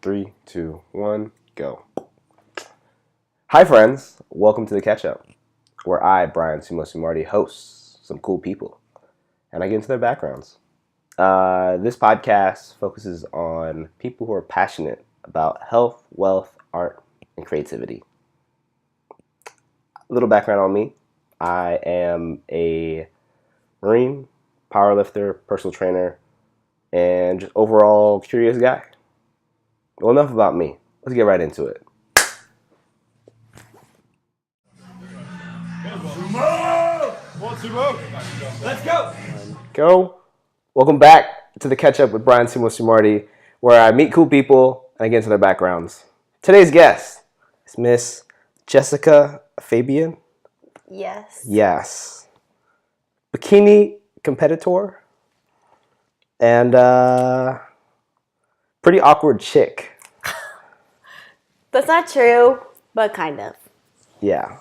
3, 2, 1, go. Hi, friends. Welcome to the catch-up, where I, Bryan Sumardi, host some cool people, and I get into their backgrounds. This podcast focuses on people who are passionate about health, wealth, art, and creativity. A little background on me. I am a Marine, powerlifter, personal trainer, and just overall curious guy. Well, enough about me. Let's get right into it. Sumo! Let's go! Go. Welcome back to the catch-up with Bryan Sumardi, where I meet cool people and I get into their backgrounds. Today's guest is Miss Jessica Fabian. Yes. Bikini competitor and pretty awkward chick. That's not true, but kind of. Yeah.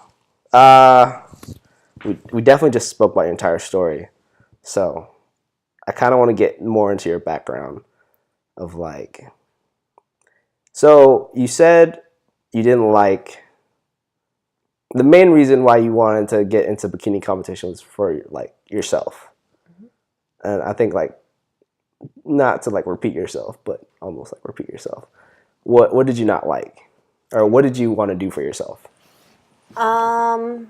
We definitely just spoke about your entire story. So I kind of want to get more into your background of so you said you didn't like, the main reason why you wanted to get into bikini competition was for yourself. Mm-hmm. And I think not to repeat yourself, but almost repeat yourself. What did you not like? Or what did you want to do for yourself? That's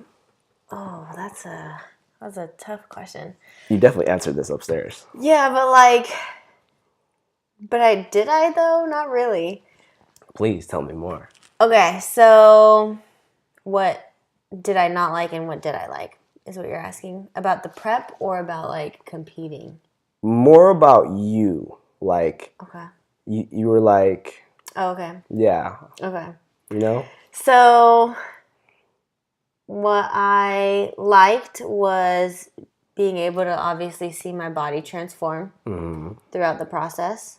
a tough question. You definitely answered this upstairs. Yeah, but I though? Not really. Please tell me more. Okay, so what did I not like and what did I like is what you're asking? About the prep or about competing? More about you. Okay. You were like... Oh, okay. Yeah. Okay. You know? So what I liked was being able to obviously see my body transform throughout the process.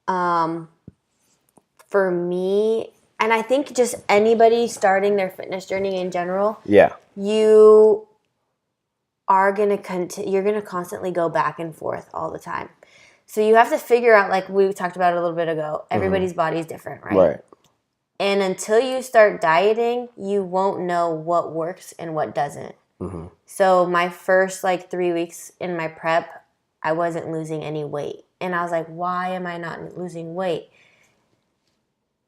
For me, and I think just anybody starting their fitness journey in general, you are you're gonna constantly go back and forth all the time. So you have to figure out, like we talked about a little bit ago, everybody's body is different, right? Right. And until you start dieting, you won't know what works and what doesn't. Mm-hmm. So my first 3 weeks in my prep, I wasn't losing any weight. And I was like, why am I not losing weight?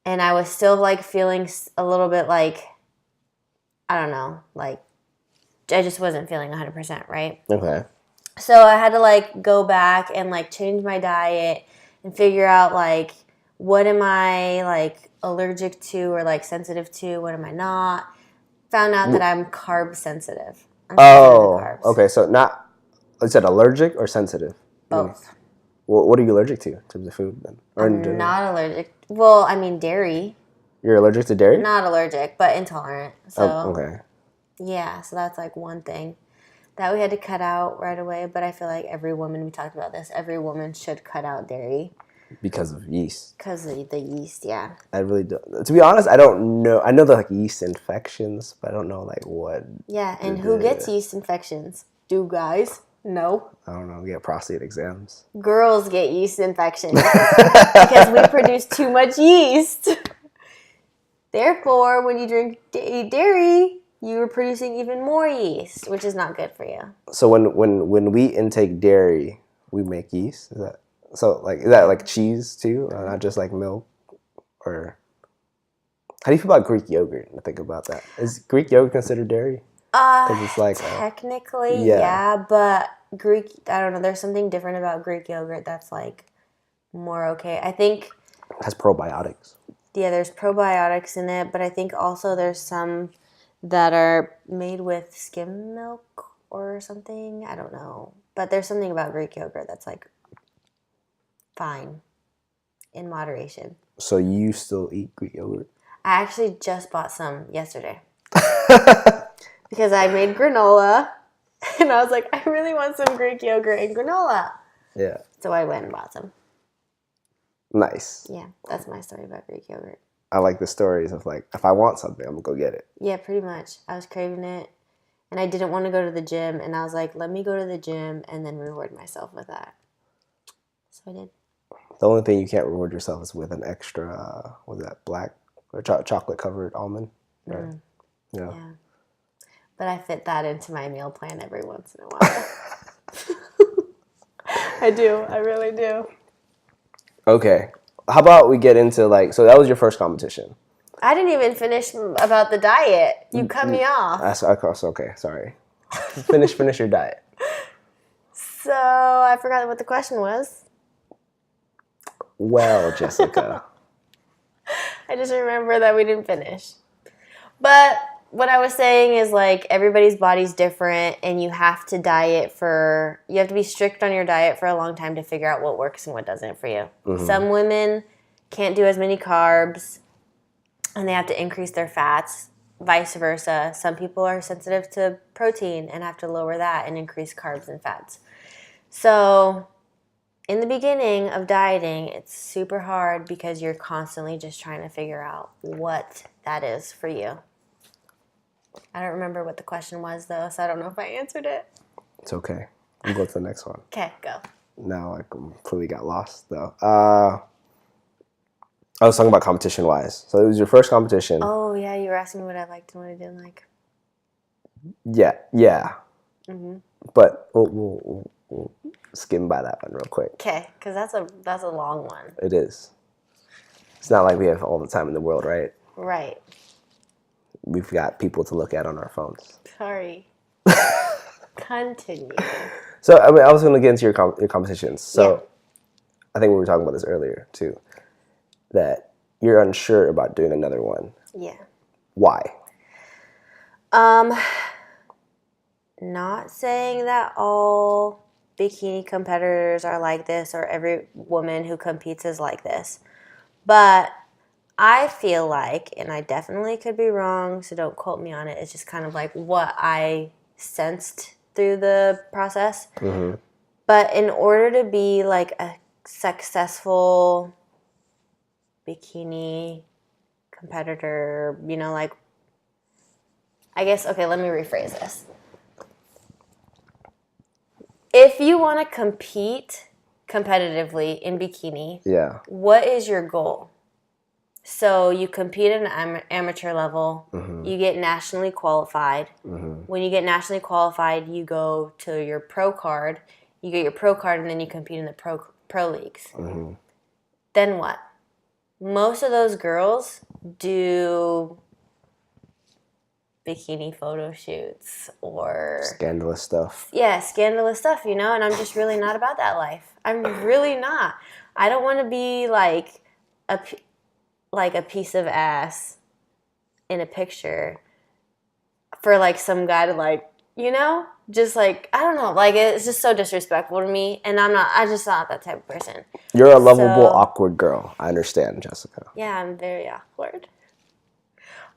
And I was still feeling a little bit I don't know, I just wasn't feeling 100%, right? Okay. So I had to go back and change my diet and figure out what am I allergic to or sensitive to, what am I not. Found out that I'm carb sensitive. I'm sensitive to carbs. Okay. So not, you said allergic or sensitive? Both. What are you allergic to in terms of food then? I'm not allergic. Well, I mean dairy. You're allergic to dairy? Not allergic, but intolerant. So okay. Yeah, so that's one thing that we had to cut out right away. But I feel like every woman, we talked about this, every woman should cut out dairy. Because of yeast. Because of the yeast, yeah. I really don't. To be honest, I don't know. I know the yeast infections, but I don't know what. Yeah, and who gets yeast infections? Do guys? No. I don't know. We get prostate exams. Girls get yeast infections because we produce too much yeast. Therefore, when you eat dairy, you are producing even more yeast, which is not good for you. So when we intake dairy, we make yeast. Is that so? Is that cheese too, not just milk? Or how do you feel about Greek yogurt? I think about that. Is Greek yogurt considered dairy? Because it's technically, yeah, but Greek, I don't know. There's something different about Greek yogurt that's more okay. I think it has probiotics. Yeah, there's probiotics in it, but I think also there's some that are made with skim milk or something. I don't know. But there's something about Greek yogurt that's fine in moderation. So you still eat Greek yogurt? I actually just bought some yesterday. Because I made granola and I was like, I really want some Greek yogurt and granola. Yeah. So I went and bought some. Nice. Yeah, that's my story about Greek yogurt. I like the stories of if I want something, I'm going to go get it. Yeah, pretty much. I was craving it and I didn't want to go to the gym. And I was like, let me go to the gym and then reward myself with that. So I did. The only thing you can't reward yourself is with an extra, what was that, black or chocolate covered almond. Right? Yeah. But I fit that into my meal plan every once in a while. I do. I really do. Okay. How about we get into so that was your first competition. I didn't even finish about the diet. You cut me off. That's okay. Sorry. Finish your diet. So I forgot what the question was. Well, Jessica. I just remember that we didn't finish. But what I was saying is everybody's body's different and you have to be strict on your diet for a long time to figure out what works and what doesn't for you. Mm-hmm. Some women can't do as many carbs and they have to increase their fats, vice versa. Some people are sensitive to protein and have to lower that and increase carbs and fats. So in the beginning of dieting, it's super hard because you're constantly just trying to figure out what that is for you. I don't remember what the question was, though, so I don't know if I answered it. It's okay. We'll go to the next one. Okay, go. Now I completely got lost, though. I was talking about competition-wise. So it was your first competition. Oh, yeah, you were asking me what I liked and what I didn't like. Yeah. Mm-hmm. But we'll skim by that one real quick. Okay, because that's a long one. It is. It's not like we have all the time in the world, right? Right. We've got people to look at on our phones. Sorry. Continue. So I was going to get into your competitions. So I think we were talking about this earlier too. That you're unsure about doing another one. Yeah. Why? Not saying that all bikini competitors are like this or every woman who competes is like this, but I feel like, and I definitely could be wrong, so don't quote me on it, it's just kind of what I sensed through the process. Mm-hmm. But in order to be a successful bikini competitor, I guess, okay, let me rephrase this. If you want to compete competitively in bikini, what is your goal? So you compete at an amateur level, mm-hmm. you get nationally qualified. Mm-hmm. When you get nationally qualified, you go to your pro card. You get your pro card, and then you compete in the pro leagues. Mm-hmm. Then what? Most of those girls do bikini photo shoots or scandalous stuff. Yeah, scandalous stuff, and I'm just really not about that life. I'm really not. I don't want to be like a piece of ass in a picture for some guy to just I don't know, it's just so disrespectful to me, and I'm just not that type of person. You're a lovable, awkward girl. I understand, Jessica. Yeah, I'm very awkward.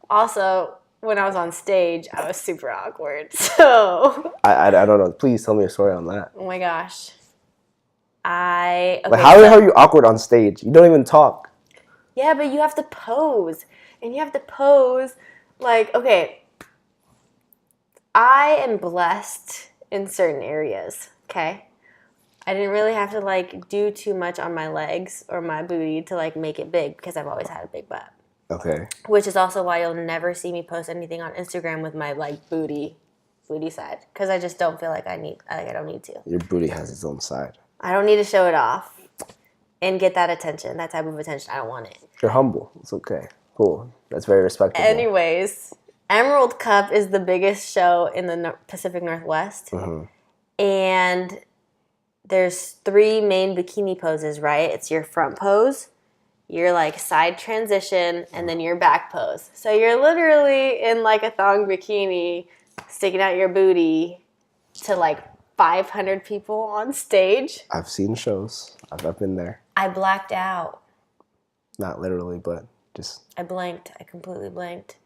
Also, when I was on stage, I was super awkward. So I don't know. Please tell me a story on that. Oh my gosh. How are you awkward on stage? You don't even talk. Yeah, but you have to pose. And you have to pose okay, I am blessed in certain areas, okay? I didn't really have to do too much on my legs or my booty to make it big because I've always had a big butt. Okay. Which is also why you'll never see me post anything on Instagram with my booty side, because I just don't feel I don't need to. Your booty has its own side. I don't need to show it off and get that attention, that type of attention. I don't want it. You're humble. It's okay. Cool. That's very respectable. Anyways, Emerald Cup is the biggest show in the Pacific Northwest, mm-hmm. and there's 3 main bikini poses, right? It's your front pose, your side transition, and then your back pose. So you're literally in a thong bikini sticking out your booty to 500 people on stage. I've seen shows. I've been there. I blacked out. Not literally, but just... I blanked. I completely blanked.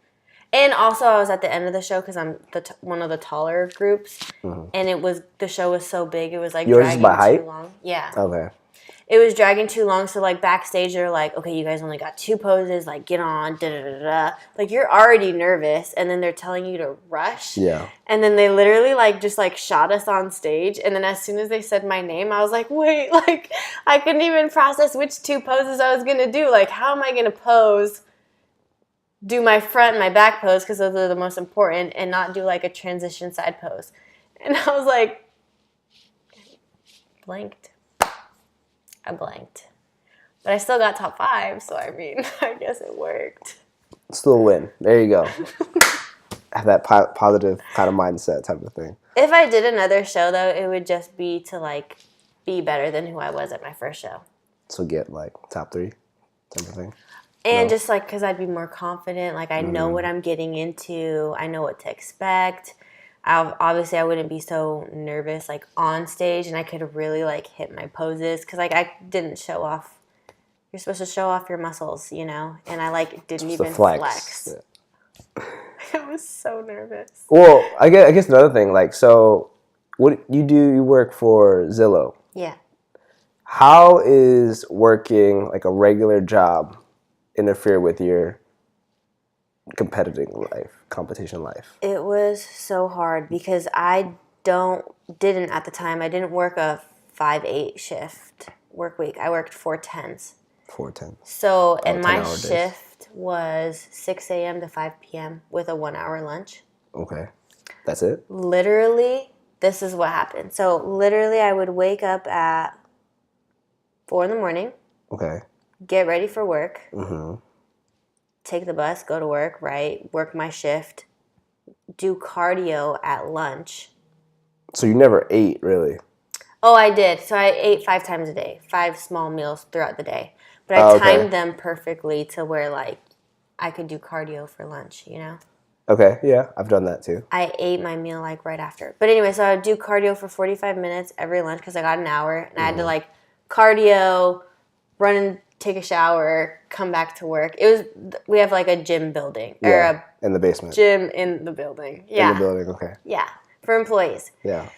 And also I was at the end of the show because I'm one of the taller groups. Mm-hmm. And the show was so big, it was Yours is by height? too long. Yeah. Okay. it was dragging too long. So, like, backstage, they're like, okay, you guys only got 2 poses. Like, get on, da-da-da-da. Like, you're already nervous. And then they're telling you to rush. Yeah. And then they literally, like, just, like, shot us on stage. And then as soon as they said my name, I was like, wait, like, I couldn't even process which 2 poses I was going to do. Like, how am I going to pose, do my front and my back pose, because those are the most important, and not do, like, a transition side pose. And I was like, blanked. I blanked. But I still got top 5, so I mean, I guess it worked. Still a win. There you go. Have that positive kind of mindset type of thing. If I did another show, though, it would just be to, like, be better than who I was at my first show. So get, like, top 3 type of thing? And just, like, because I'd be more confident. Like, I know what I'm getting into. I know what to expect. Obviously, I wouldn't be so nervous, like, on stage. And I could really, like, hit my poses. Because, like, I didn't show off. You're supposed to show off your muscles, you know? And I, like, didn't even flex. Yeah. I was so nervous. Well, I guess another thing, like, so what you do, you work for Zillow. Yeah. How is working, like, a regular job interfere with your competition life? It was so hard because I didn't at the time. I didn't work a 5/8 shift work week. I worked 4/10s. 4/10. So, and my 10-hour days. shift was 6 a.m. to 5 p.m. with a 1-hour lunch. Okay. That's it? Literally, this is what happened. So, literally, I would wake up at 4 in the morning. Okay. Get ready for work. Mm-hmm. Take the bus, go to work, right? Work my shift. Do cardio at lunch. So you never ate, really? Oh, I did. So I ate 5 times a day. 5 small meals throughout the day. But I timed them perfectly to where, like, I could do cardio for lunch, you know? Okay, yeah, I've done that too. I ate my meal, like, right after. But anyway, so I would do cardio for 45 minutes every lunch because I got an hour. And I had to, like, cardio, run and take a shower, come back to work. We have, like, a gym building. Yeah, or a in the basement. gym in the building. Yeah. In the building, okay. Yeah, for employees. Yeah.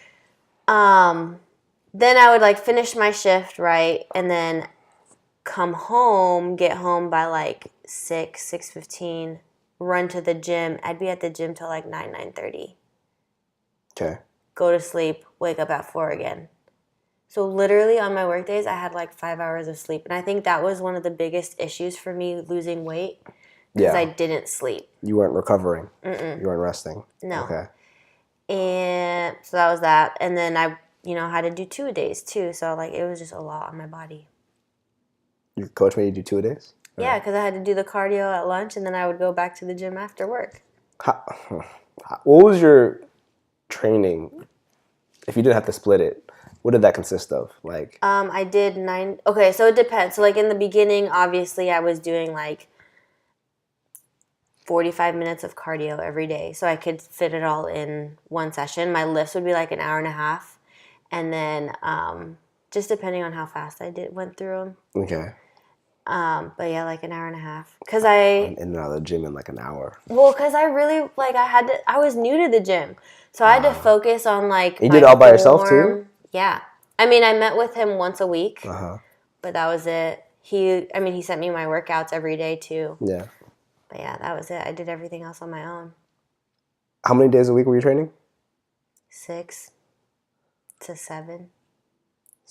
Then I would, like, finish my shift, right? And then come home, get home by, like, 6:15, run to the gym. I'd be at the gym till, like, 9:30. Okay. Go to sleep, wake up at 4 again. So literally on my work days, I had, like, 5 hours of sleep. And I think that was one of the biggest issues for me losing weight because I didn't sleep. You weren't recovering. Mm-mm. You weren't resting. No. Okay. And so that was that. And then I, had to do 2-a-days too. So, like, it was just a lot on my body. Your coach made you do 2-a-days? Yeah, because I had to do the cardio at lunch, and then I would go back to the gym after work. What was your training? If you didn't have to split it, what did that consist of? Like, I did 9. Okay, so it depends. So, like, in the beginning, obviously, I was doing, like, 45 minutes of cardio every day, so I could fit it all in one session. My lifts would be, like, an hour and a half, and then just depending on how fast I went through them. Okay. But yeah, like an hour and a half. Cause in and out of the gym in like an hour. Well, cause I really I was new to the gym, so I had to focus on like. You did it all by yourself too? Yeah, I mean, I met with him once a week, but that was it. He sent me my workouts every day too. Yeah. But yeah, that was it. I did everything else on my own. How many days a week were you training? 6 to 7.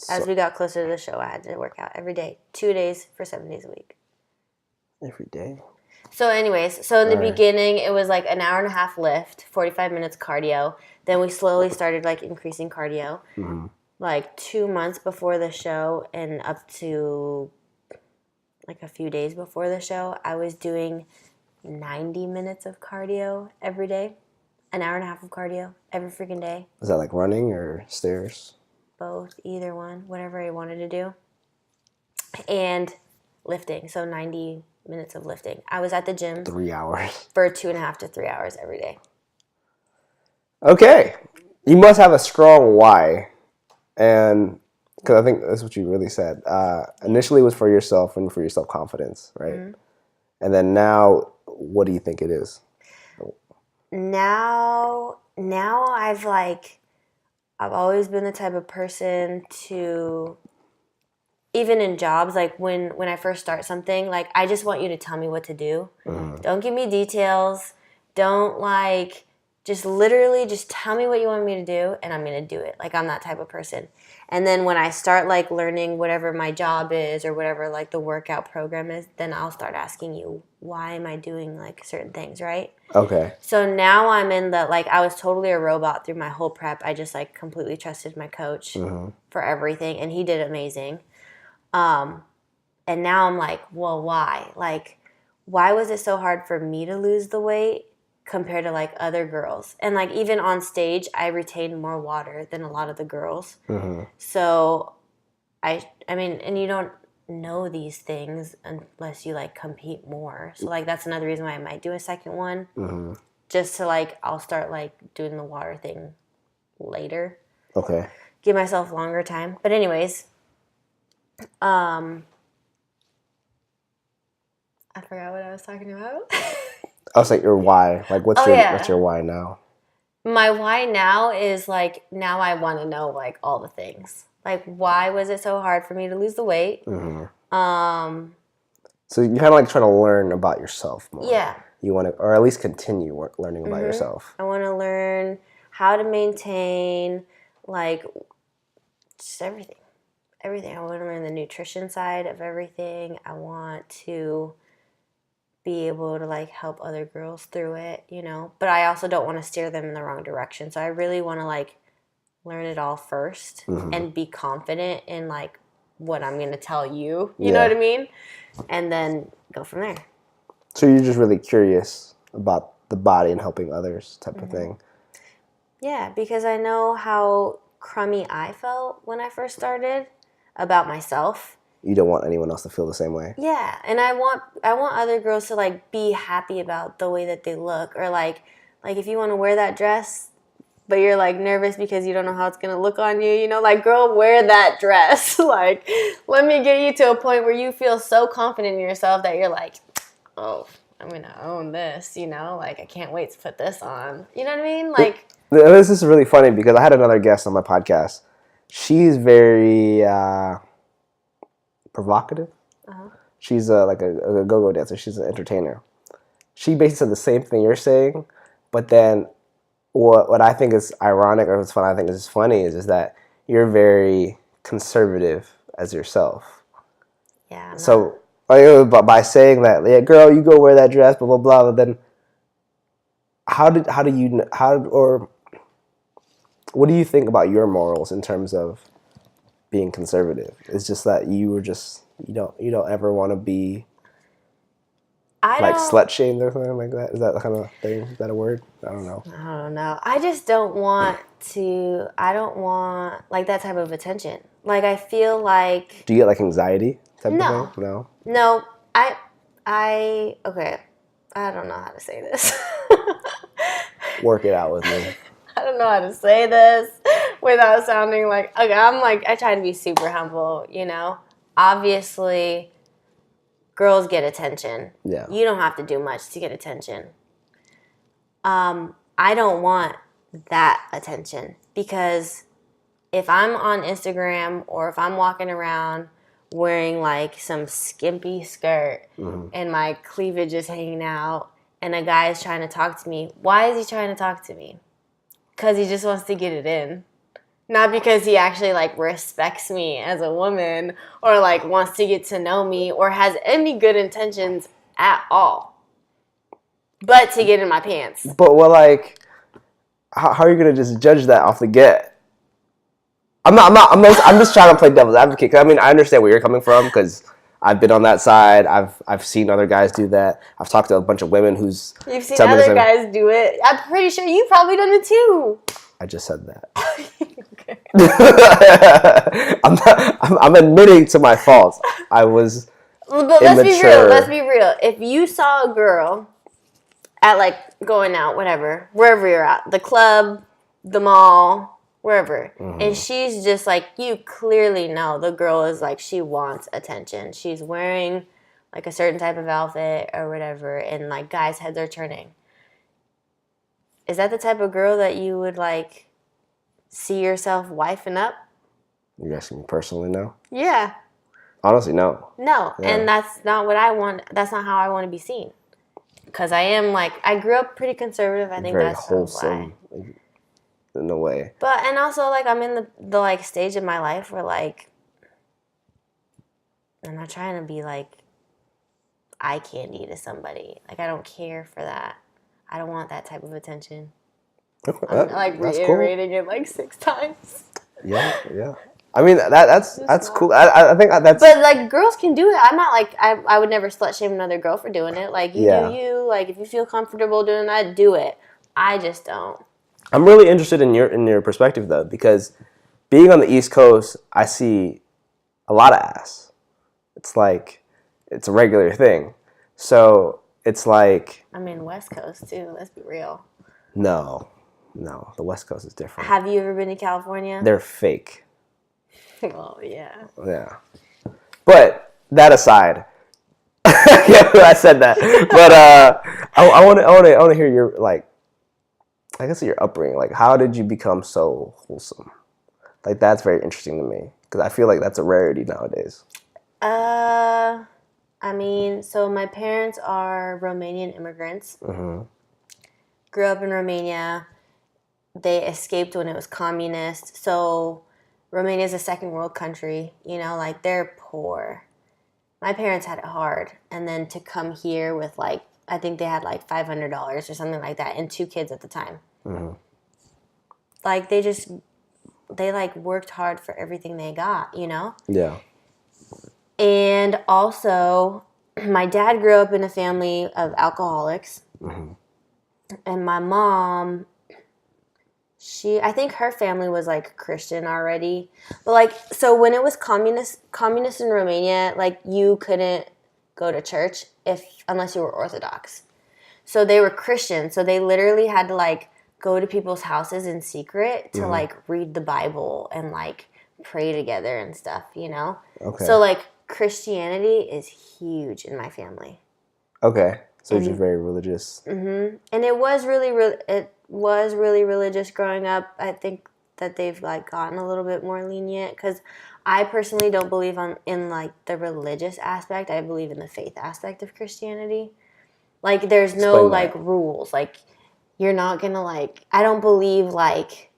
As we got closer to the show, I had to work out every day. 2 days for 7 days a week. Every day? So anyways, in the beginning, it was like an hour and a half lift, 45 minutes cardio. Then we slowly started like increasing cardio. Mm-hmm. Like 2 months before the show and up to like a few days before the show, I was doing 90 minutes of cardio every day. An hour and a half of cardio every freaking day. Is that like running or stairs? Both, either one, whatever I wanted to do. And lifting, so 90 minutes of lifting. I was at the gym 3 hours for 2.5 to 3 hours every day. Okay, you must have a strong why, and because I think that's what you really said. Initially, it was for yourself and for your self confidence, right? Mm-hmm. And then now, what do you think it is? Now I've always been the type of person to even in jobs, like when I first start something, like I just want you to tell me what to do. Don't give me details. Don't like just literally just tell me what you want me to do and I'm going to do it. Like I'm that type of person. And then when I start like learning whatever my job is or whatever like the workout program is, then I'll start asking you, why am I doing like certain things, right? Okay. So now I'm in the, like, I was totally a robot through my whole prep. I just like completely trusted my coach for everything and he did amazing. And now I'm like, well, why? Like, why was it so hard for me to lose the weight compared to like other girls? And like even on stage, I retained more water than a lot of the girls. So I mean, and you don't know these things unless you like compete more. So like that's another reason why I might do a second one, just to like I'll start like doing the water thing later. Okay. Give myself longer time. But anyways, I forgot what I was talking about. I was like, your why? Like, what's your why now? My why now is like now I want to know like all the things. Like, why was it so hard for me to lose the weight? So you're kind of like trying to learn about yourself more. Yeah. You want to, or at least continue learning about yourself. I want to learn how to maintain like just everything. Everything. I want to learn the nutrition side of everything. I want to be able to like help other girls through it, you know. But I also don't want to steer them in the wrong direction. So I really want to like learn it all first and be confident in like what I'm going to tell you. You know what I mean? And then go from there. So you're just really curious about the body and helping others type of thing. Yeah, because I know how crummy I felt when I first started about myself. You don't want anyone else to feel the same way. Yeah, and I want other girls to like be happy about the way that they look, or like if you want to wear that dress, but you're like nervous because you don't know how it's gonna look on you, you know, like girl, wear that dress. Like, let me get you to a point where you feel so confident in yourself that you're like, oh, I'm gonna own this, you know, like I can't wait to put this on. You know what I mean? Like, this is really funny because I had another guest on my podcast. She's very provocative. She's like a go-go dancer. She's an entertainer. She basically said the same thing you're saying, but then what I think is ironic, or what's fun, I think is funny, is that you're very conservative as yourself. yeah. So by saying that, yeah, girl, you go wear that dress, blah blah blah. But then, what do you think about your morals in terms of being conservative? It's just that you don't ever want to be like slut shamed or something like that. Is that the kind of thing? Is that a word? I don't know. I don't know. I just don't want to. I don't want like that type of attention. Like I feel like. Do you get like anxiety type of thing? No. No. Okay. I don't know how to say this. Work it out with me. I don't know how to say this without sounding like, okay, I try to be super humble, you know? Obviously, girls get attention. Yeah. You don't have to do much to get attention. I don't want that attention because if I'm on Instagram or if I'm walking around wearing like some skimpy skirt and my cleavage is hanging out and a guy is trying to talk to me, why is he trying to talk to me? Because he just wants to get it in. Not because he actually like respects me as a woman or like wants to get to know me or has any good intentions at all. But to get in my pants. But like, how are you gonna just judge that off the get? I'm just trying to play devil's advocate. 'Cause I mean, I understand where you're coming from because I've been on that side. I've seen other guys do that. I've talked to a bunch of women who's. You've seen other guys do it. I'm pretty sure you've probably done it too. I just said that. Okay. I'm admitting to my faults. I was. But let's be real. If you saw a girl at like going out, whatever, wherever you're at, the club, the mall, wherever, and she's just like, you clearly know the girl is like, she wants attention. She's wearing like a certain type of outfit or whatever, and like guys' heads are turning. Is that the type of girl that you would like see yourself wifing up? You're asking me personally now? Yeah. Honestly, no. No, Yeah. and that's not what I want. That's not how I want to be seen. Because I am like, I grew up pretty conservative. I think Very that's wholesome why. in a way. But, and also, like, I'm in the like, stage of my life where, like, I'm not trying to be, like, eye candy to somebody. Like, I don't care for that. I don't want that type of attention. I'm, like, reiterating cool. it, like, 6 times. Yeah. I mean, that's cool. I think that's... But, like, girls can do it. I'm not, like, I would never slut shame another girl for doing it. Like, you do you. Like, if you feel comfortable doing that, do it. I just don't. I'm really interested in your perspective, though, because being on the East Coast, I see a lot of ass. It's like, it's a regular thing. So, it's like... I mean, West Coast, too. Let's be real. No. The West Coast is different. Have you ever been to California? They're fake. Oh, yeah. Yeah. But that aside, I said that. But I want to hear your, like, I guess your upbringing. Like, how did you become so wholesome? Like, that's very interesting to me because I feel like that's a rarity nowadays. I mean, so my parents are Romanian immigrants. Mm-hmm. Grew up in Romania. They escaped when it was communist. So Romania is a second world country. You know, like, they're poor. My parents had it hard. And then to come here with, like, I think they had, like, $500 or something like that and 2 kids at the time. Mm-hmm. Like, they, like, worked hard for everything they got, you know? Yeah. And also, my dad grew up in a family of alcoholics. Mm-hmm. And my mom, I think her family was, like, Christian already. But, like, so when it was communist in Romania, like, you couldn't go to church unless you were Orthodox. So they were Christian. So they literally had to, like, go to people's houses in secret to, like, read the Bible and, like, pray together and stuff, you know? Okay. So, like, Christianity is huge in my family. Okay. So you're very religious. Mm-hmm. And it was really religious growing up. I think that they've, like, gotten a little bit more lenient because I personally don't believe in, like, the religious aspect. I believe in the faith aspect of Christianity. Like, there's no, like, rules. Like, you're not gonna, like, I don't believe, like,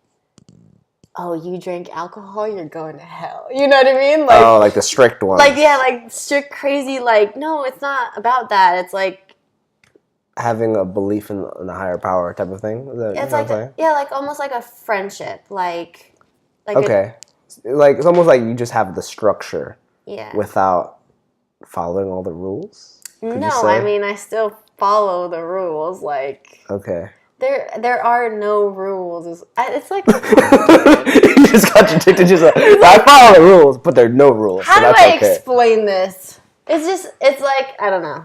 oh, you drink alcohol, you're going to hell. You know what I mean? Like, oh, like the strict ones. Like, yeah, like, strict, crazy, like, no, it's not about that. It's, like... having a belief in a higher power type of thing? Is that it's like, like, almost like a friendship. Like okay. Like, it's almost like you just have the structure. Yeah. Without following all the rules? No, I mean, I still follow the rules. Like... Okay. There are no rules. It's like... You just contradicted yourself. I follow the rules, but there are no rules. How do I explain this? It's like, I don't know.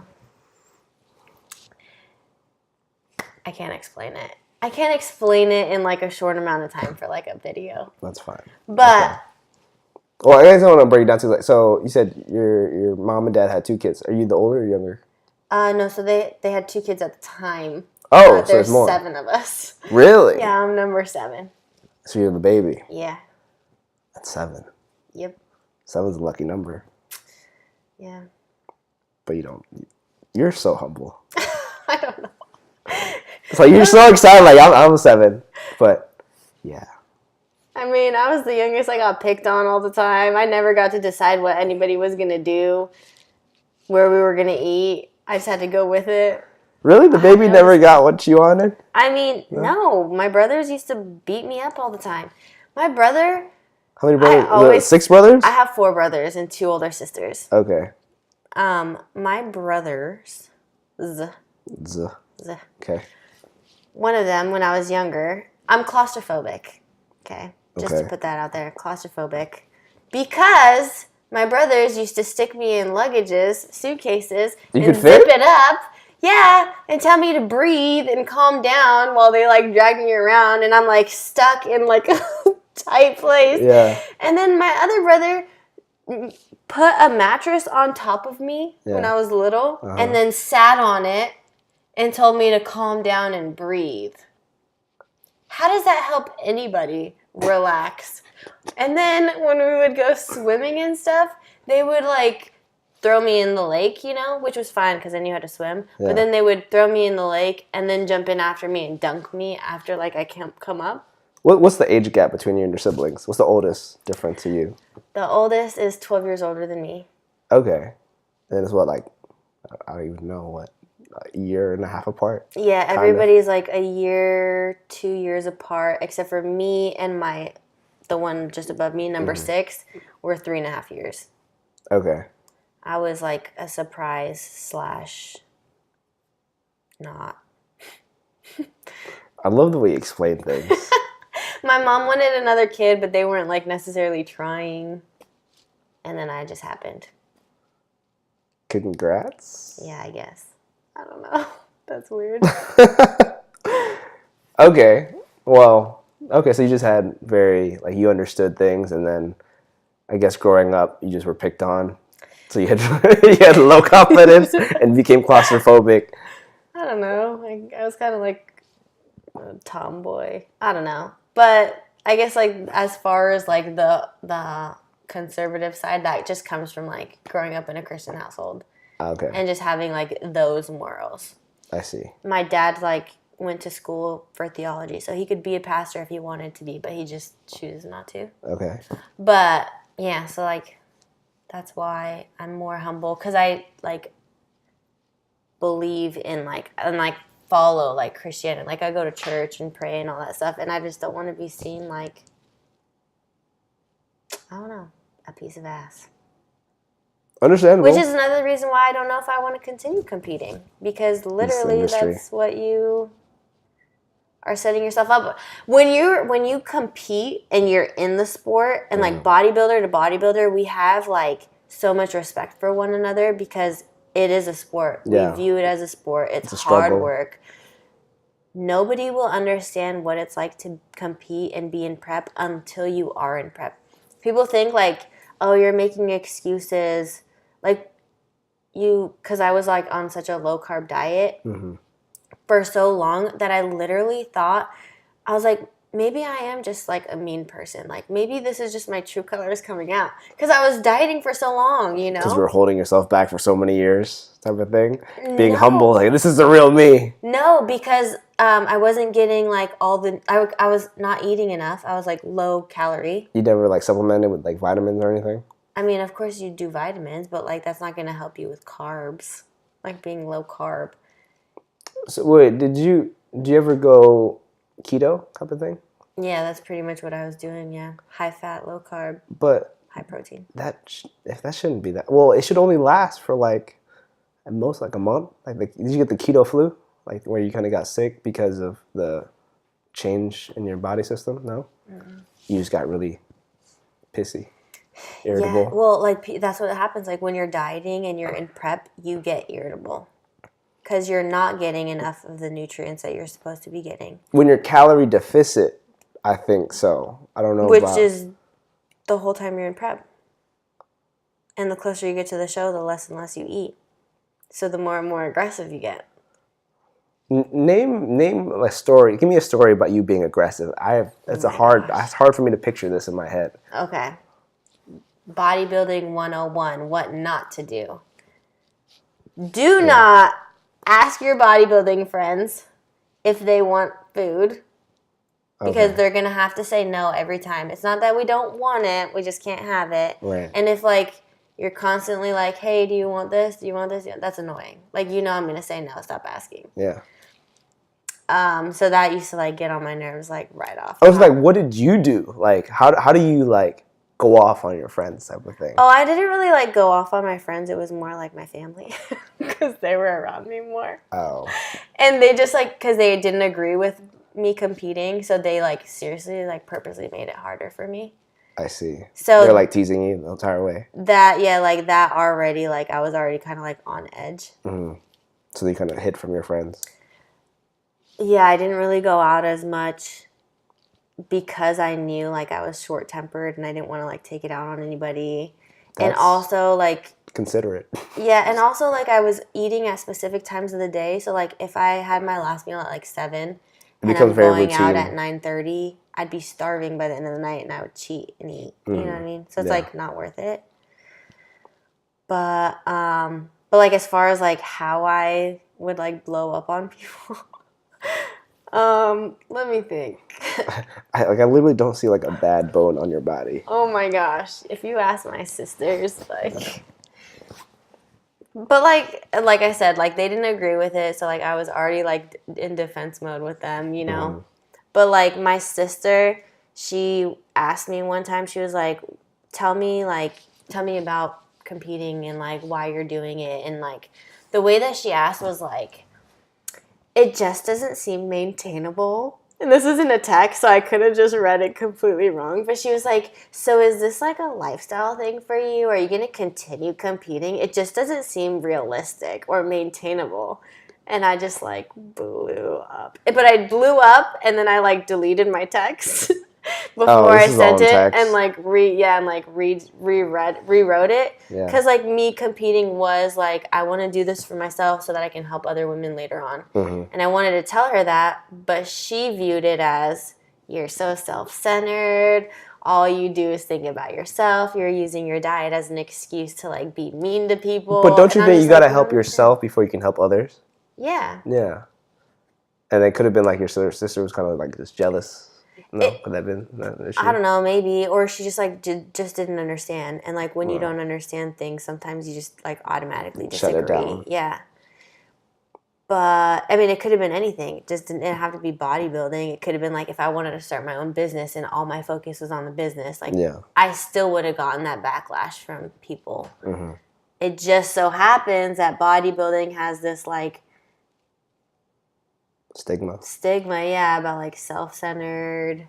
I can't explain it. I can't explain it in, like, a short amount of time for, like, a video. That's fine. But... Okay. Well, I guess I want to break it down to, like, so you said your mom and dad had 2 kids. Are you the older or younger? No, so they had 2 kids at the time. Oh, so there's more. 7 of us. Really? Yeah, I'm number 7. So you're the baby? Yeah. That's 7. Yep. 7's a lucky number. Yeah. But you're so humble. I don't know. It's like, you're so excited, like, I'm a 7. But, yeah. I mean, I was the youngest. I got picked on all the time. I never got to decide what anybody was going to do, where we were going to eat. I just had to go with it. Really? The baby never got what you wanted? I mean, no. My brothers used to beat me up all the time. My brother... How many brothers? 6 brothers? I have 4 brothers and 2 older sisters. Okay. My brothers... Okay. One of them, when I was younger... I'm claustrophobic. Okay? Just to put that out there. Claustrophobic. Because... my brothers used to stick me in luggages, suitcases, and zip it up. Yeah, and tell me to breathe and calm down while they, like, drag me around. And I'm, like, stuck in, like, a tight place. Yeah. And then my other brother put a mattress on top of me when I was little and then sat on it and told me to calm down and breathe. How does that help anybody relax? And then when we would go swimming and stuff, They would, like, throw me in the lake, you know, which was fine because I knew how to swim. Yeah. But then they would throw me in the lake and then jump in after me and dunk me after, like, I can't come up. What's the age gap between you and your siblings? What's the oldest difference to you? The oldest is 12 years older than me. Okay. And it's what, like, I don't even know, what, a year and a half apart? Yeah, everybody's like a year, 2 years apart, except for me and the one just above me, number 6, we're 3.5 years. Okay. I was like a surprise / not. I love the way you explain things. My mom wanted another kid, but they weren't like necessarily trying. And then I just happened. Congrats. Yeah, I guess. I don't know. That's weird. Okay. Well, okay, so you just had you understood things, and then I guess growing up, you just were picked on. So you had low confidence and became claustrophobic. I don't know. I was kind of like a tomboy. I don't know. But I guess like as far as like the conservative side, that just comes from like growing up in a Christian household. Okay. And just having like those morals. I see. My dad like went to school for theology, so he could be a pastor if he wanted to be, but he just chooses not to. Okay. But yeah, so like that's why I'm more humble, because I like believe in like follow like Christianity. Like I go to church and pray and all that stuff, and I just don't want to be seen like, I don't know, a piece of ass. Understandable. Which is another reason why I don't know if I want to continue competing, because literally that's what you are setting yourself up. When you compete and you're in the sport, and like bodybuilder to bodybuilder, we have like so much respect for one another because it is a sport. Yeah. We view it as a sport. It's struggle. hard work. Nobody will understand what it's like to compete and be in prep until you are in prep. People think like, oh, you're making excuses. Like because I was like on such a low carb diet for so long that I literally thought, I was like, maybe I am just like a mean person. Like maybe this is just my true colors coming out. Because I was dieting for so long, you know? Because you were holding yourself back for so many years type of thing. Being humble, like this is the real me. No, because I wasn't getting like I was not eating enough. I was like low calorie. You never like supplemented with like vitamins or anything? I mean, of course you do vitamins, but like that's not going to help you with carbs, like being low carb. So wait, did you ever go keto type of thing? Yeah, that's pretty much what I was doing. Yeah, high fat, low carb, but high protein. That shouldn't be that. Well, it should only last for like at most like a month. Like did you get the keto flu, like where you kind of got sick because of the change in your body system? No, you just got really pissy. Irritable. Yeah, well, like that's what happens. Like when you're dieting and you're in prep, you get irritable because you're not getting enough of the nutrients that you're supposed to be getting. When you're calorie deficit, I think so. I don't know. Which is the whole time you're in prep. And the closer you get to the show, the less and less you eat. So the more and more aggressive you get. Name a story. Give me a story about you being aggressive. It's hard for me to picture this in my head. Okay. Bodybuilding 101, what not to do. Do not ask your bodybuilding friends if they want food, because they're going to have to say no every time. It's not that we don't want it, we just can't have it. Right. And if like you're constantly like, hey, do you want this? Do you want this? That's annoying. Like, you know I'm going to say no, stop asking. Yeah. So that used to like get on my nerves like right off. I was like, what did you do? Like, how do you like go off on your friends type of thing? Oh, I didn't really like go off on my friends. It was more like my family because they were around me more. Oh. And they just like, because they didn't agree with me competing, so they like seriously like purposely made it harder for me. I see. So they're like teasing you the entire way. That already, like I was already kind of like on edge. Mm-hmm. So they kind of hid from your friends. Yeah, I didn't really go out as much because I knew like I was short-tempered and I didn't want to like take it out on anybody. And also like considerate. Yeah, and also like I was eating at specific times of the day. So like if I had my last meal at like 7 and I'm going out at 9:30, I'd be starving by the end of the night and I would cheat and eat. You know what I mean? So it's like not worth it. But like as far as like how I would like blow up on people, let me think. I literally don't see like a bad bone on your body. Oh my gosh, if you ask my sisters, like, but like I said, like they didn't agree with it, so like I was already like in defense mode with them, you know. But like my sister, she asked me one time, she was like, tell me about competing and like why you're doing it. And like the way that she asked was like, it just doesn't seem maintainable. And this isn't a text, so I could have just read it completely wrong. But she was like, so is this like a lifestyle thing for you? Are you going to continue competing? It just doesn't seem realistic or maintainable. And I just like blew up. But I blew up and then I like deleted my text before I sent it and like rewrote it. Because like me competing was like, I want to do this for myself so that I can help other women later on. And I wanted to tell her that, but she viewed it as, you're so self-centered. All you do is think about yourself. You're using your diet as an excuse to like be mean to people. But don't you think you got to help yourself before you can help others? Yeah. Yeah. And it could have been like your sister was kind of like just jealous. No, could that have been an issue? I don't know, maybe. Or she just like just didn't understand. And like when you don't understand things, sometimes you just like automatically disagree. Shut it down. Yeah. But I mean, it could have been anything. It just didn't have to be bodybuilding. It could have been like if I wanted to start my own business and all my focus was on the business, like I still would have gotten that backlash from people. It just so happens that bodybuilding has this like stigma, yeah, about like self-centered.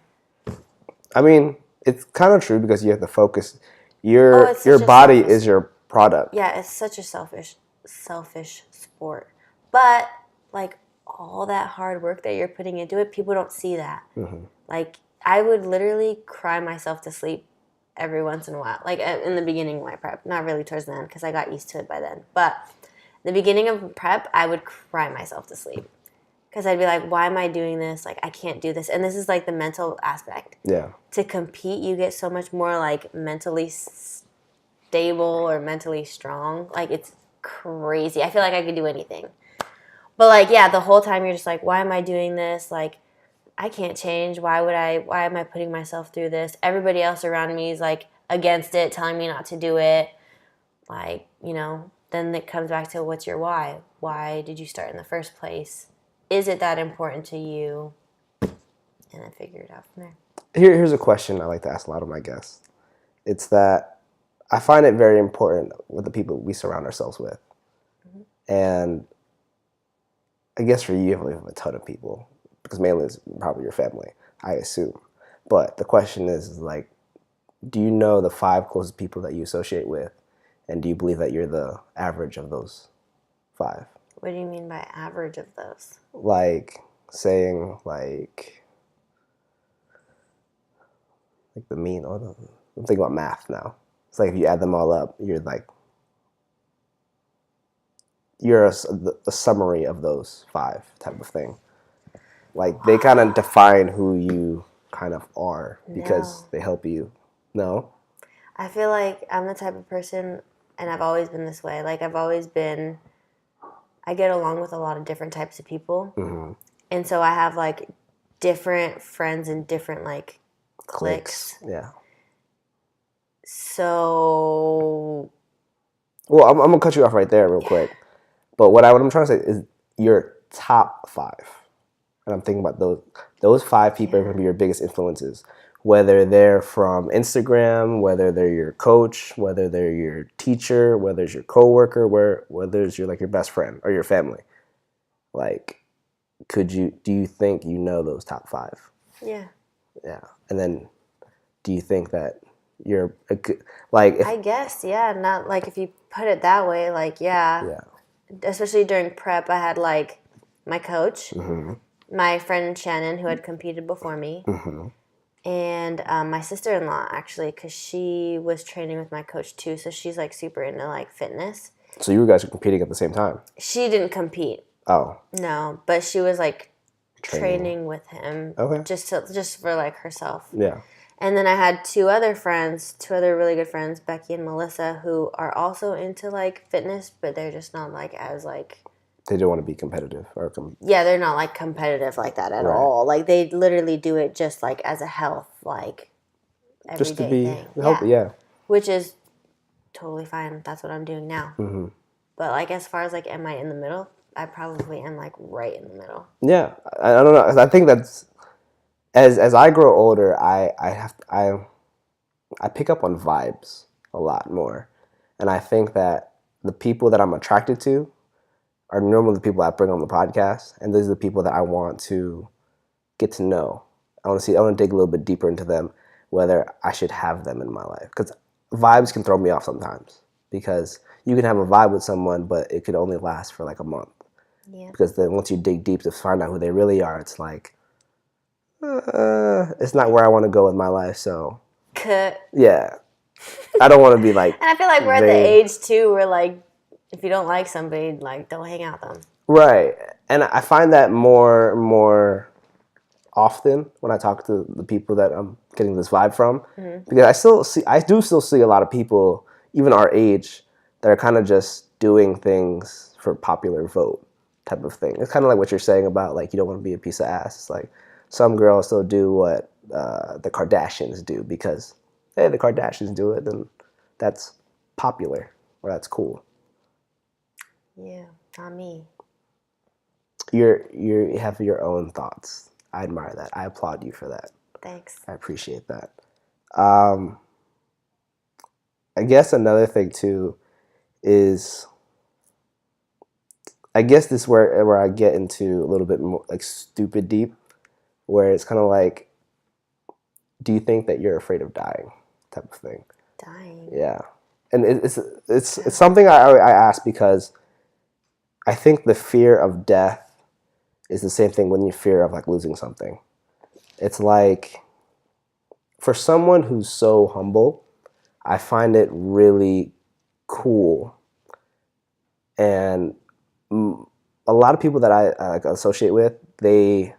I mean, it's kind of true because you have to focus. Your body is your product. Yeah, it's such a selfish sport. But like all that hard work that you're putting into it, people don't see that. Like I would literally cry myself to sleep every once in a while. Like in the beginning of my prep, not really towards the end because I got used to it by then. But the beginning of prep, I would cry myself to sleep. Because I'd be like, why am I doing this? Like, I can't do this. And this is, like, the mental aspect. Yeah. To compete, you get so much more, like, mentally stable or mentally strong. Like, it's crazy. I feel like I could do anything. But, like, yeah, the whole time you're just like, why am I doing this? Like, I can't change. Why am I putting myself through this? Everybody else around me is, like, against it, telling me not to do it. Like, you know, then it comes back to what's your why? Why did you start in the first place? Is it that important to you? And then figure it out from there. Here's a question I like to ask a lot of my guests. It's that I find it very important with the people we surround ourselves with. And I guess for you have a ton of people, because mainly it's probably your family, I assume. But the question is like, do you know the 5 closest people that you associate with? And do you believe that you're the average of those 5? What do you mean by average of those? Like saying like the mean. I'm thinking about math now. It's like if you add them all up, you're a summary of those 5 type of thing. Like they kind of define who you kind of are because they help you. No? I feel like I'm the type of person, and I've always been this way. Like I get along with a lot of different types of people. And so I have like different friends and different like cliques. Yeah. So. Well, I'm going to cut you off right there real quick. But what I'm trying to say is your top 5. And I'm thinking about those 5 people are going to be your biggest influences. Whether they're from Instagram, whether they're your coach, whether they're your teacher, whether it's your coworker, whether it's your best friend or your family. Like, do you think you know those top 5? Yeah. Yeah. And then do you think that you're a good, like... I guess, yeah. Not like if you put it that way, like, yeah. Especially during prep, I had like my coach, my friend Shannon, who had competed before me. And my sister-in-law, actually, because she was training with my coach, too. So she's, like, super into, like, fitness. So you guys are competing at the same time? She didn't compete. Oh. No, but she was, like, training with him. Okay. Just for, like, herself. Yeah. And then I had two other really good friends, Becky and Melissa, who are also into like fitness, but they're just not like as like. They don't want to be competitive Yeah, they're not like competitive like that at all. Like they literally do it just like as a health like everyday just to be thing. healthy. Yeah, which is totally fine. That's what I'm doing now. Mm-hmm. But like as far as like, am I in the middle? I probably am like right in the middle. Yeah, I don't know. I think that's as I grow older, I pick up on vibes a lot more, and I think that the people that I'm attracted to are normally the people I bring on the podcast, and these are the people that I want to get to know. I want to dig a little bit deeper into them, whether I should have them in my life, because vibes can throw me off sometimes. Because you can have a vibe with someone, but it could only last for like a month. Yeah. Because then once you dig deep to find out who they really are, it's like, it's not where I want to go with my life. So, yeah, I don't want to be like. And I feel like we're at the age too where like, if you don't like somebody, like don't hang out with them. Right, and I find that more often when I talk to the people that I'm getting this vibe from, because I do still see a lot of people, even our age, that are kind of just doing things for popular vote type of thing. It's kind of like what you're saying about like you don't want to be a piece of ass. It's like some girls still do what the Kardashians do because hey, the Kardashians do it, then that's popular or that's cool. Yeah, not me. You have your own thoughts. I admire that. I applaud you for that. Thanks. I appreciate that. I guess another thing too is, I guess this is where I get into a little bit more like stupid deep, where it's kind of like, do you think that you're afraid of dying, type of thing? Dying. Yeah, and it's something I ask because I think the fear of death is the same thing when you fear of like losing something. It's like, for someone who's so humble, I find it really cool. And a lot of people that I like associate with, they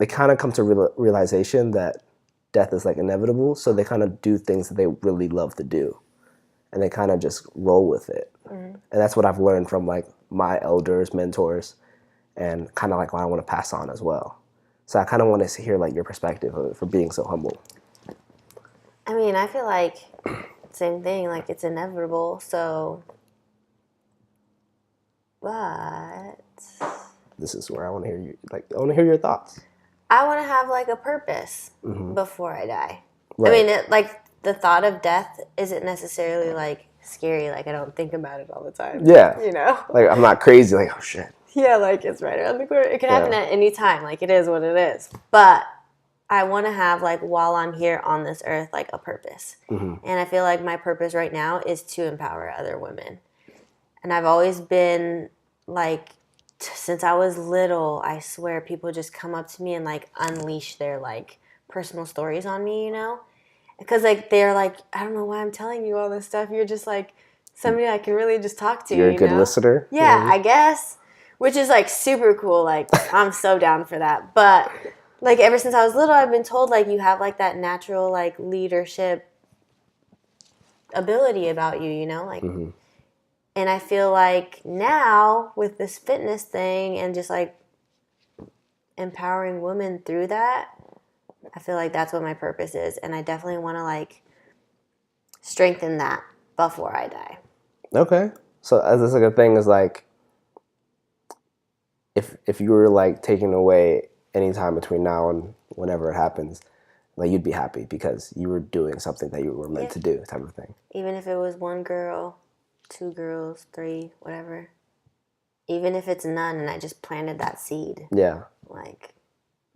kind of come to realization that death is like inevitable. So they kind of do things that they really love to do, and they kind of just roll with it. Mm-hmm. And that's what I've learned from like my elders, mentors, and kind of like what I want to pass on as well. So I kind of want to hear like your perspective for being so humble. I mean, I feel like same thing. Like it's inevitable. So, but this is where I want to hear you. Like I want to hear your thoughts. I want to have like a purpose before I die. Right. I mean, like the thought of death isn't necessarily like scary. Like I don't think about it all the time. Yeah. You know. Like I'm not crazy. Like oh shit. Yeah, like it's right around the corner. It can happen at any time. Like it is what it is. But I want to have like while I'm here on this earth, like a purpose. Mm-hmm. And I feel like my purpose right now is to empower other women. And I've always been like, since I was little, I swear people just come up to me and like unleash their like personal stories on me, you know? Because like they're like, I don't know why I'm telling you all this stuff. You're just like somebody I can really just talk to. You're a good listener. Yeah, I guess. Which is like super cool. Like I'm so down for that. But like ever since I was little, I've been told like you have like that natural like leadership ability about you, you know? Like and I feel like now with this fitness thing and just like empowering women through that, I feel like that's what my purpose is. And I definitely want to like strengthen that before I die. Okay. So as this like a thing is like, if you were like taken away anytime between now and whenever it happens, like you'd be happy because you were doing something that you were meant to do, type of thing. Even if it was one girl, 2 girls, 3, whatever. Even if it's none and I just planted that seed. Yeah. Like,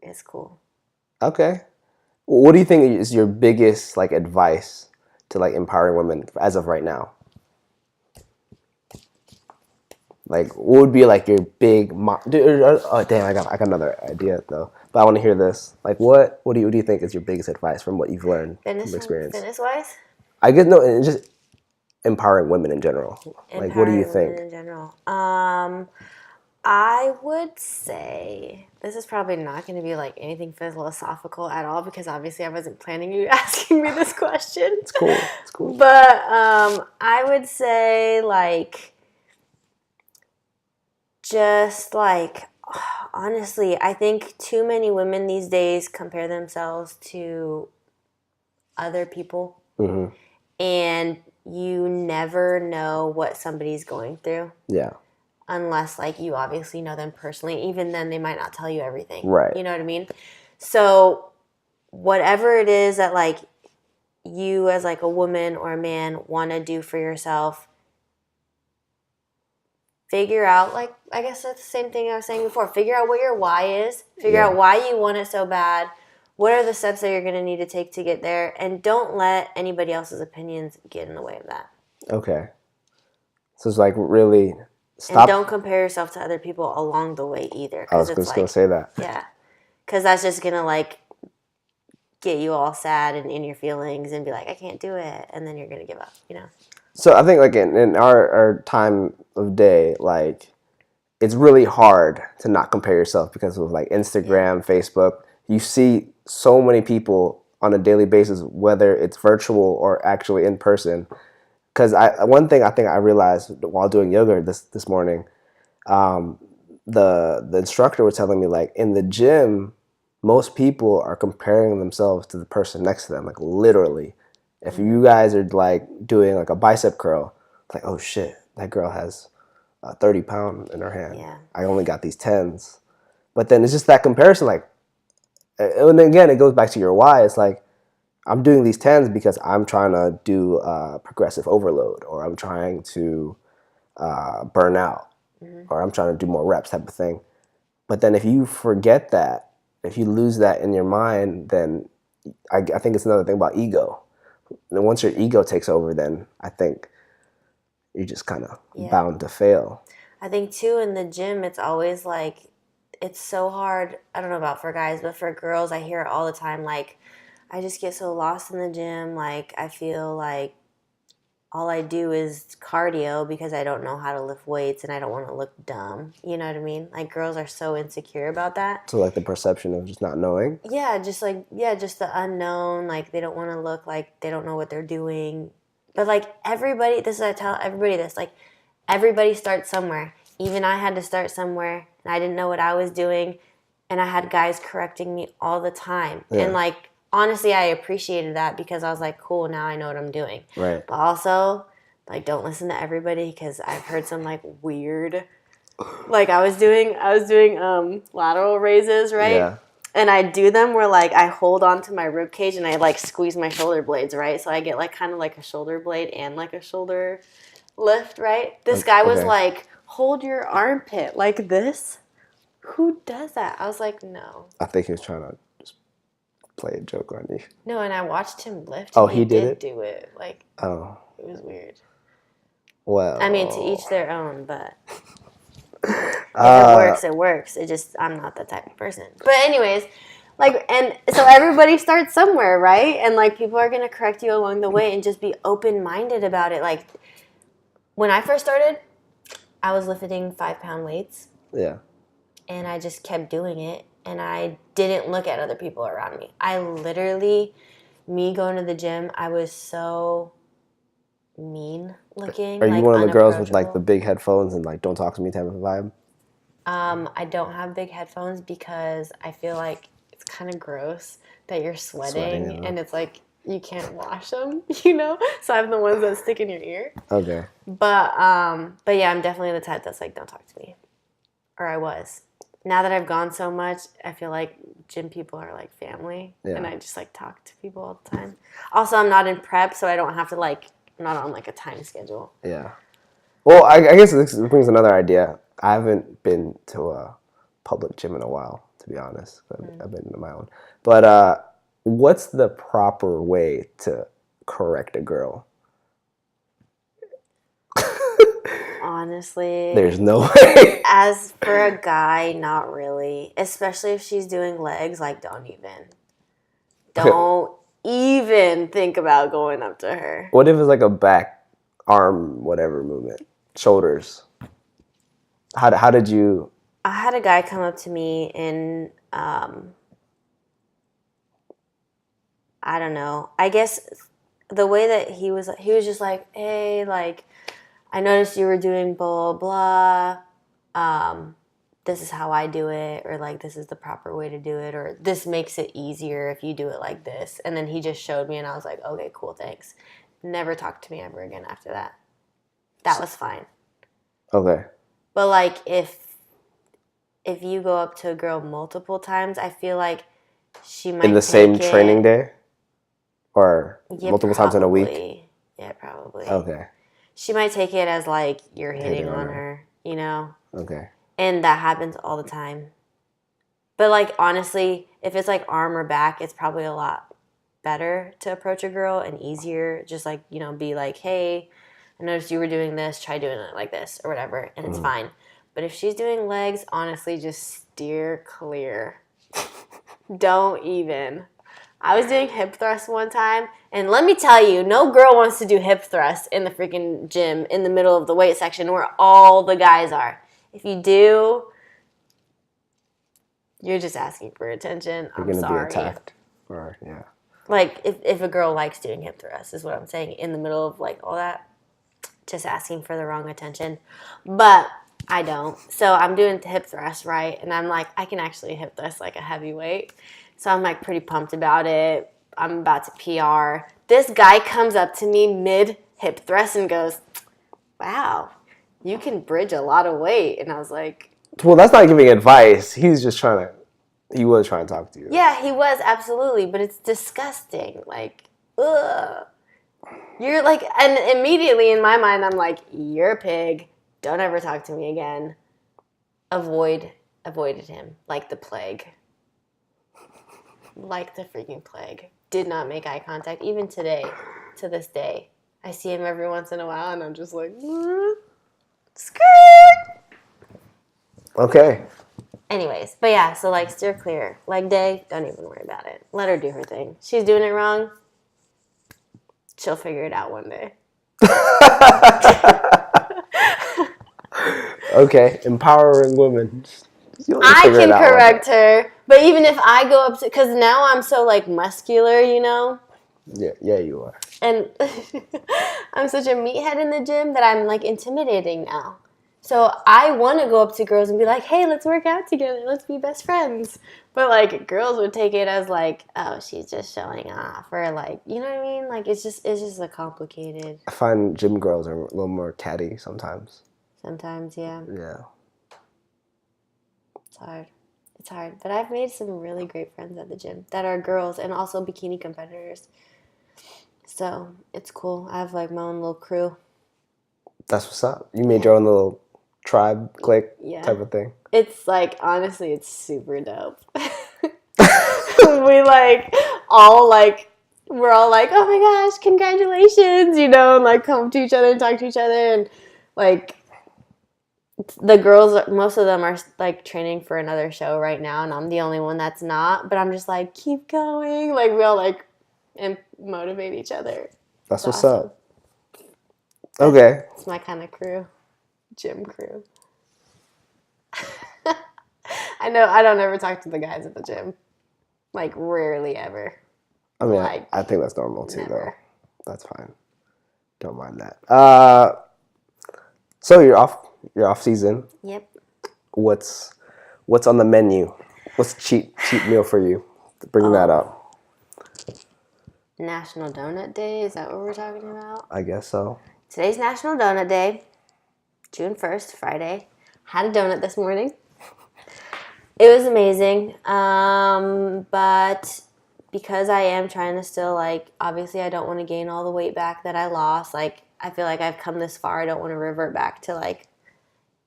it's cool. Okay. What do you think is your biggest like advice to like empowering women as of right now? Like, what would be like your big oh damn, I got another idea though. But I want to hear this. Like, what do you think is your biggest advice from what you've learned from experience? Fitness wise? I guess no, just empowering women in general. Like, what do you think? Women in general. I would say this is probably not going to be like anything philosophical at all because obviously I wasn't planning you asking me this question. It's cool. It's cool. But I would say like just like honestly, I think too many women these days compare themselves to other people, and you never know what somebody's going through. Yeah. Unless like you obviously know them personally. Even then they might not tell you everything. Right. You know what I mean? So whatever it is that like you as like a woman or a man want to do for yourself, figure out, like, I guess that's the same thing I was saying before. Figure out what your why is. Figure out why you want it so bad. What are the steps that you're going to need to take to get there? And don't let anybody else's opinions get in the way of that. Okay. So it's like really stop. And don't compare yourself to other people along the way either. I was just going to say that. Yeah. Because that's just going to like get you all sad and in your feelings and be like, I can't do it. And then you're going to give up, you know? So I think like in our time of day, like it's really hard to not compare yourself because of like Instagram, Facebook. You see so many people on a daily basis, whether it's virtual or actually in person. Because one thing I think I realized while doing yoga this morning, the instructor was telling me like in the gym, most people are comparing themselves to the person next to them, like literally. If you guys are like doing like a bicep curl, it's like, oh shit, that girl has 30 pounds in her hand. Yeah. I only got these 10s. But then it's just that comparison, like, and again, it goes back to your why. It's like, I'm doing these 10s because I'm trying to do progressive overload, or I'm trying to burn out, or I'm trying to do more reps type of thing. But then if you forget that, if you lose that in your mind, then I think it's another thing about ego. And once your ego takes over, then I think you're just kind of bound to fail. I think too in the gym, it's always like, it's so hard. I don't know about for guys, but for girls, I hear it all the time. Like, I just get so lost in the gym. Like, I feel like all I do is cardio because I don't know how to lift weights and I don't want to look dumb. You know what I mean? Like, girls are so insecure about that. So, like, the perception of just not knowing? Yeah, just the unknown. Like, they don't want to look like they don't know what they're doing. But, like, I tell everybody this. Like, everybody starts somewhere. Even I had to start somewhere, and I didn't know what I was doing. And I had guys correcting me all the time. Yeah. And, like, honestly, I appreciated that because I was like, cool, now I know what I'm doing. Right. But also, like, don't listen to everybody because I've heard some, like, weird, like, I was doing lateral raises, right? Yeah. And I do them where, like, I hold on to my rib cage and I, like, squeeze my shoulder blades, right? So I get, like, kind of like a shoulder blade and, like, a shoulder lift, right? This guy was like, hold your armpit like this. Who does that? I was like, no. I think he was trying to play a joke on you. No, and I watched him lift. Oh, he did do it. Like, oh, it was weird. Well, I mean, to each their own, but if it works, it works. It just, I'm not that type of person. But anyways, like, and so everybody starts somewhere, right? And like, people are gonna correct you along the way, and just be open-minded about it. Like, when I first started, I was lifting 5-pound weights. Yeah. And I just kept doing it. And I didn't look at other people around me. I literally, me going to the gym, I was so mean looking. Are you one of the girls with like the big headphones and like don't talk to me type of vibe? I don't have big headphones because I feel like it's kind of gross that you're sweating and it's like you can't wash them, you know? So I have the ones that stick in your ear. Okay. But yeah, I'm definitely the type that's like, don't talk to me. Or I was. Now that I've gone so much, I feel like gym people are like family. Yeah. And I just like talk to people all the time. Also, I'm not in prep, so I don't have to like, I'm not on like a time schedule. Yeah. Well, I guess this brings another idea. I haven't been to a public gym in a while, to be honest. I've been to my own. But what's the proper way to correct a girl? Honestly, there's no way. As for a guy, not really. Especially if she's doing legs, like don't even think about going up to her. What if it's like a back, arm, whatever movement, shoulders? How did you I had a guy come up to me and I don't know. I guess the way that he was just like, hey, like, I noticed you were doing blah, blah, blah. This is how I do it, or like, this is the proper way to do it, or this makes it easier if you do it like this. And then he just showed me, and I was like, okay, cool, thanks. Never talked to me ever again after that. That was fine. Okay. But like, if you go up to a girl multiple times, I feel like she might in the same training day, or multiple times in a week. Yeah, probably. Okay. She might take it as like you're hitting on her, you know? Okay. And that happens all the time. But like, honestly, if it's like arm or back, it's probably a lot better to approach a girl and easier. Just like, you know, be like, hey, I noticed you were doing this, try doing it like this or whatever, and it's fine. But if she's doing legs, honestly, just steer clear. Don't even. I was doing hip thrusts one time, and let me tell you, no girl wants to do hip thrusts in the freaking gym in the middle of the weight section where all the guys are. If you do, you're just asking for attention. You're I'm sorry. Be attacked. Or, yeah. Like, if a girl likes doing hip thrusts is what I'm saying, in the middle of, like, all that, just asking for the wrong attention. But I don't. So I'm doing hip thrusts, right? And I'm like, I can actually hip thrust like a heavyweight. So I'm like pretty pumped about it. I'm about to PR. This guy comes up to me mid hip thrust and goes, wow, you can bridge a lot of weight. And I was like, well, that's not giving advice. He was trying to talk to you. Yeah, he was, absolutely. But it's disgusting. Like, ugh. You're like, and immediately in my mind, I'm like, you're a pig. Don't ever talk to me again. Avoided him like the plague. Like the freaking plague. Did not make eye contact. Even today, to this day. I see him every once in a while and I'm just like, skirt. Okay. Anyways, but yeah, so like steer clear. Leg day, don't even worry about it. Let her do her thing. She's doing it wrong. She'll figure it out one day. Okay, empowering women. I can correct her, but even if I go up to, because now I'm so like muscular, you know? Yeah, you are. And I'm such a meathead in the gym that I'm like intimidating now. So I want to go up to girls and be like, hey, let's work out together. Let's be best friends. But like girls would take it as like, oh, she's just showing off, or like, you know what I mean? Like it's just a complicated. I find gym girls are a little more catty sometimes. Sometimes, yeah. Yeah. It's hard. But I've made some really great friends at the gym that are girls and also bikini competitors. So it's cool. I have like my own little crew. That's what's up. You made your own little tribe, clique type of thing. It's like, honestly, it's super dope. We like all like, we're all like, oh my gosh, congratulations, you know, and like come to each other and talk to each other. And like the girls, most of them are like training for another show right now. And I'm the only one that's not, but I'm just like, keep going. Like we all like and motivate each other. That's what's awesome. Up. Okay. It's my kind of crew. Gym crew. I know I don't ever talk to the guys at the gym. Like rarely ever. I mean, like, I think that's normal too, never. Though. That's fine. Don't mind that. So you're off season. Yep. What's on the menu? What's cheat meal for you? Bring that up. National Donut Day, is that what we're talking about? I guess so. Today's National Donut Day, June 1st, Friday. Had a donut this morning. It was amazing, but because I am trying to still, like, obviously I don't want to gain all the weight back that I lost. Like, I feel like I've come this far. I don't want to revert back to, like,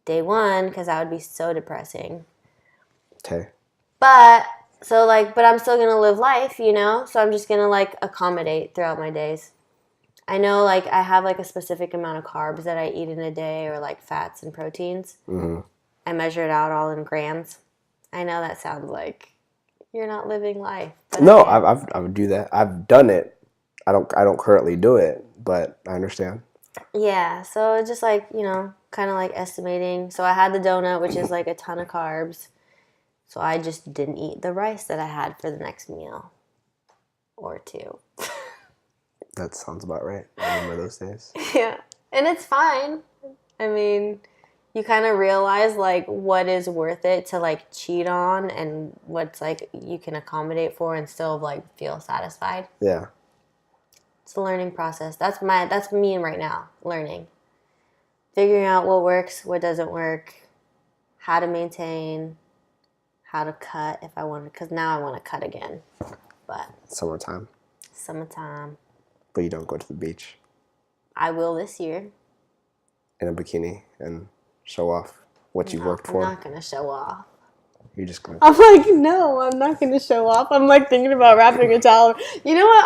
day one because that would be so depressing. Okay. But I'm still going to live life, you know? So I'm just going to, like, accommodate throughout my days. I know, like, I have, like, a specific amount of carbs that I eat in a day or, like, fats and proteins. Mm-hmm. I measure it out all in grams. I know that sounds like you're not living life. No, I would do that. I've done it. I don't currently do it, but I understand. Yeah, so just like, kind of like estimating. So I had the donut, which is like a ton of carbs. So I just didn't eat the rice that I had for the next meal or two. That sounds about right. I remember those days. Yeah, and it's fine. I mean, you kind of realize like what is worth it to like cheat on and what's like you can accommodate for and still like feel satisfied. Yeah. It's a learning process. That's me right now, learning. Figuring out what works, what doesn't work, how to maintain, how to cut if I want to, because now I want to cut again. But Summertime. But you don't go to the beach. I will this year. In a bikini and show off what you worked for. I'm not going to show off. You're just going to... I'm like, no, I'm not going to show off. I'm like thinking about wrapping a towel. You know what?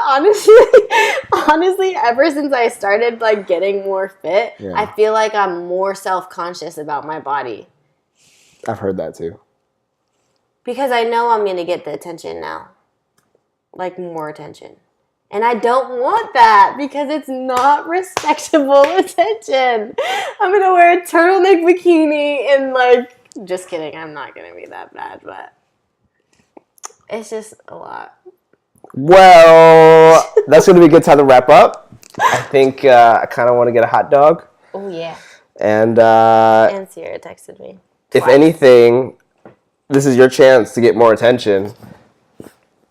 Honestly, ever since I started like getting more fit, I feel like I'm more self-conscious about my body. I've heard that too. Because I know I'm going to get the attention now. Like more attention. And I don't want that because it's not respectable attention. I'm going to wear a turtleneck bikini and like, just kidding. I'm not going to be that bad, but it's just a lot. Well, that's going to be a good time to wrap up. I think I kind of want to get a hot dog. Oh, yeah. And Sierra texted me. If anything, this is your chance to get more attention.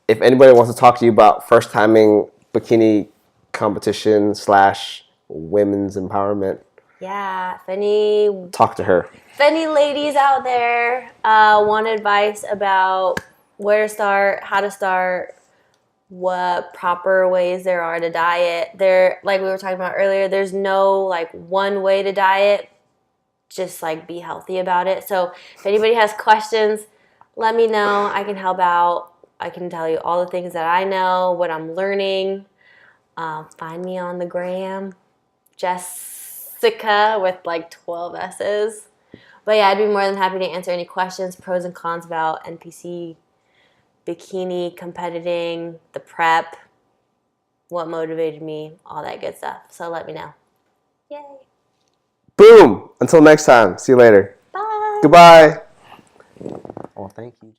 If anybody wants to talk to you about first timing bikini competition / women's empowerment, talk to her. If any ladies out there want advice about where to start, how to start, what proper ways there are to diet, like we were talking about earlier, there's no like one way to diet. Just like be healthy about it. So if anybody has questions, let me know. I can help out. I can tell you all the things that I know, what I'm learning. Find me on the gram, Jessica with like 12 S's. But yeah, I'd be more than happy to answer any questions, pros and cons about NPC, bikini, competing, the prep, what motivated me, all that good stuff. So let me know. Yay. Boom. Until next time. See you later. Bye. Goodbye. Well, thank you.